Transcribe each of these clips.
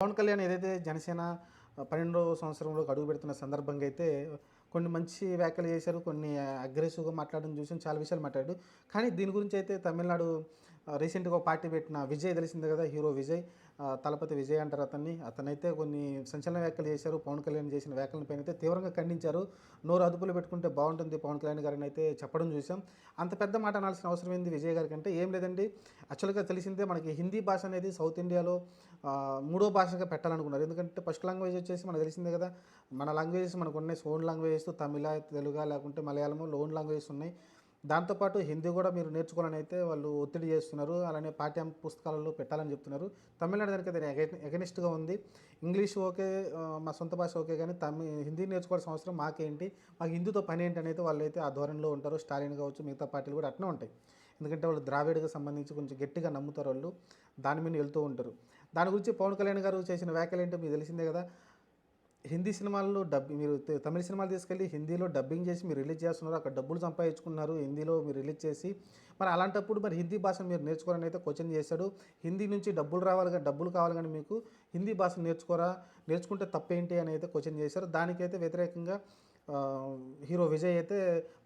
పవన్ కళ్యాణ్ ఏదైతే జనసేన 12వ సంవత్సరంలోకి అడుగుపెడుతున్న సందర్భంగా అయితే కొన్ని మంచి వ్యాఖ్యలు చేశారు. కొన్ని అగ్రెసివ్‌గా మాట్లాడడం చూసాం. చాలా విషయాలు మాట్లాడాడు. కానీ దీని గురించి అయితే తమిళనాడు రీసెంట్‌గా ఒక పార్టీ పెట్టిన విజయ్ తెలిసిందే కదా! హీరో విజయ్, తలపతి విజయ్ అంటారు అతన్ని. అతనైతే కొన్ని సంచలన వ్యాఖ్యలు చేశారు. పవన్ కళ్యాణ్ చేసిన వ్యాఖ్యలపైన అయితే తీవ్రంగా ఖండించారు. నోరు అదుపులో పెట్టుకుంటే బావుంటుంది పవన్ కళ్యాణ్ గారని అయితే చెప్పడం చూసాం. అంత పెద్ద మాట అనాల్సిన అవసరం ఏంది విజయ్ గారికంటే? ఏం లేదండి. యాక్చువల్‌గా తెలిసిందే మనకి హిందీ భాష అనేది సౌత్ ఇండియాలో మూడో భాషగా పెట్టాలనుకున్నారు. ఎందుకంటే ఫస్ట్ లాంగ్వేజ్ వచ్చేసి మనకు తెలిసిందే కదా! మన లాంగ్వేజెస్ మనకున్నాయి. ఓన్ లాంగ్వేజెస్ తమిళ, తెలుగా లేకుంటే మలయాళము ఓన్ లాంగ్వేజెస్ ఉన్నాయి. దాంతో పాటు హిందీ కూడా మీరు నేర్చుకోవాలని అయితే వాళ్ళు ఒత్తిడి చేస్తున్నారు. అలానే పాఠ్య పుస్తకాలలో పెట్టాలని చెప్తున్నారు. తమిళనాడు దానికి అది ఎగనిస్ట్‌గా ఉంది. ఇంగ్లీష్ ఓకే, మా సొంత భాష ఓకే గానీ హిందీ నేర్చుకోవాల్సిన అవసరం మాకేంటి? మాకు హిందీతో పనేంటి అనేది వాళ్ళైతే ఆ ధోరణిలో ఉంటారు. స్టాలిన్ కావచ్చు, మిగతా పార్టీలు కూడా అట్నే ఉంటాయి. ఎందుకంటే వాళ్ళు ద్రావిడ్‌కి సంబంధించి కొంచెం గట్టిగా నమ్ముతారు వాళ్ళు. దాని మీద వెళ్తూ ఉంటారు. దాని గురించి పవన్ కళ్యాణ్ గారు చేసిన వ్యాఖ్యలేంటో మీకు తెలిసిందే కదా! హిందీ సినిమాల్లో మీరు తమిళ సినిమాలు తీసుకెళ్ళి హిందీలో డబ్బింగ్ చేసి మీరు రిలీజ్ చేస్తున్నారు. అక్కడ డబ్బులు సంపాదించుకున్నారు హిందీలో మీరు రిలీజ్ చేసి. మరి అలాంటప్పుడు మరి హిందీ భాషను మీరు నేర్చుకోవాలని అయితే క్వెషన్ చేశాడు. హిందీ నుంచి డబ్బులు కావాలి గానీ మీకు హిందీ భాష నేర్చుకోరా? నేర్చుకుంటే తప్పేంటి అని అయితే క్వెషన్ చేశారు. దానికైతే వ్యతిరేకంగా హీరో విజయ్ అయితే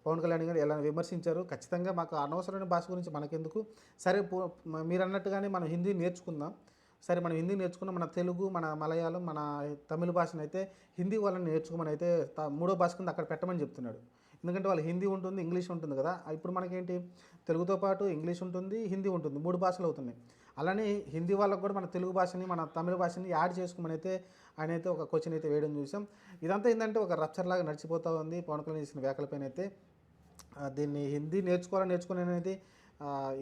పవన్ కళ్యాణ్ గారు ఎలా విమర్శించారు. ఖచ్చితంగా మాకు అనవసరమైన భాష గురించి మనకెందుకు? సరే మీరన్నట్టుగానే మనం హిందీ నేర్చుకుందాం. సరే మనం హిందీ నేర్చుకున్న మన తెలుగు, మన మలయాళం, మన తమిళ భాషనైతే హిందీ వాళ్ళని నేర్చుకోమని అయితే మూడో భాష కింద అక్కడ పెట్టమని చెప్తున్నాడు. ఎందుకంటే వాళ్ళు హిందీ ఉంటుంది, ఇంగ్లీష్ ఉంటుంది కదా! ఇప్పుడు మనకేంటి తెలుగుతో పాటు ఇంగ్లీష్ ఉంటుంది, హిందీ ఉంటుంది. 3 భాషలు అవుతున్నాయి. అలానే హిందీ వాళ్ళకి కూడా మన తెలుగు భాషని, మన తమిళ భాషని యాడ్ చేసుకోమని అయితే ఆయనైతే ఒక క్వెషన్ అయితే వేయడం చూసాం. ఇదంతా ఏందంటే ఒక రచ్చర్‌లాగా నడిచిపోతా ఉంది పవన్ కళ్యాణ్ చేసిన వ్యాఖ్యలపైనైతే. దీన్ని హిందీ నేర్చుకోవాలనేది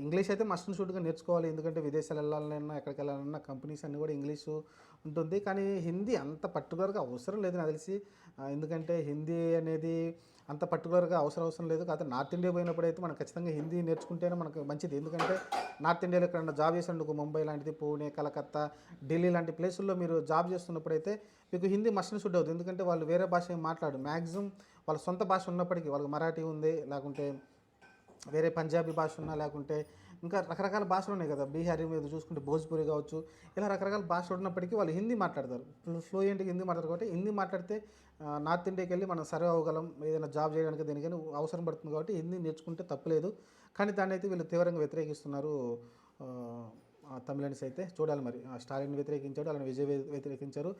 ఇంగ్లీష్ అయితే మస్ట్ అండ్ షుడ్‌గా నేర్చుకోవాలి. ఎందుకంటే విదేశాలు వెళ్ళాలన్నా, ఎక్కడికి వెళ్ళాలన్నా కంపెనీస్ అన్నీ కూడా ఇంగ్లీషు ఉంటుంది. కానీ హిందీ అంత పర్టిక్యులర్‌గా అవసరం లేదు నాకు తెలిసి. ఎందుకంటే హిందీ అనేది అంత పర్టిక్యులర్‌గా అవసరం లేదు. కాకపోతే నార్త్ ఇండియా పోయినప్పుడైతే మనం ఖచ్చితంగా హిందీ నేర్చుకుంటేనే మనకు మంచిది. ఎందుకంటే నార్త్ ఇండియాలో ఎక్కడన్నా జాబ్ చేసినందుకు ముంబై లాంటిది, పూణే, కలకత్తా, ఢిల్లీ లాంటి ప్లేసుల్లో మీరు జాబ్ చేస్తున్నప్పుడైతే మీకు హిందీ మస్ట్ అండ్ షుడ్ అవుతుంది. ఎందుకంటే వాళ్ళు వేరే భాష ఏం మాట్లాడరు. మాక్సిమం వాళ్ళ సొంత భాష ఉన్నప్పటికీ వాళ్ళకి మరాఠీ ఉంది, లేకుంటే వేరే పంజాబీ భాష ఉన్నా, లేకుంటే ఇంకా రకరకాల భాషలు ఉన్నాయి కదా! బీహారీ మీద చూసుకుంటే భోజ్‌పురి కావచ్చు. ఇలా రకరకాల భాషలు ఉన్నప్పటికీ వాళ్ళు హిందీ మాట్లాడతారు. ఫ్లూయెంట్‌గా హిందీ మాట్లాడతారు కాబట్టి హిందీ మాట్లాడితే నార్త్ ఇండియాకి వెళ్ళి మనం సర్వే అవ్వగలం. ఏదైనా జాబ్ చేయడానికి దేనికైనా అవసరం పడుతుంది కాబట్టి హిందీ నేర్చుకుంటే తప్పులేదు. కానీ దాన్నైతే వీళ్ళు తీవ్రంగా వ్యతిరేకిస్తున్నారు. తమిళన్స్ అయితే చూడాలి మరి. స్టాలిన్ వ్యతిరేకించాడు. అలానే విజయ్ వ్యతిరేకించారు.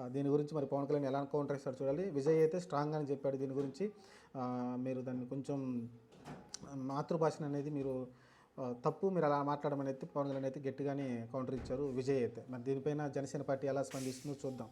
దీని గురించి మరి పవన్ కళ్యాణ్ ఎలా కౌంటర్ ఇస్తాడో చూడాలి. విజయ్ అయితే స్ట్రాంగ్‌గానే చెప్పాడు దీని గురించి. మీరు దాన్ని కొంచెం మాతృభాషను అనేది మీరు తప్పు, మీరు అలా మాట్లాడమని అయితే పవన్ కళ్యాణ్ అయితే గట్టిగానే కౌంటర్ ఇచ్చారు విజయ్ అయితే. మరి దీనిపైన జనసేన పార్టీ ఎలా స్పందిస్తుందో చూద్దాం.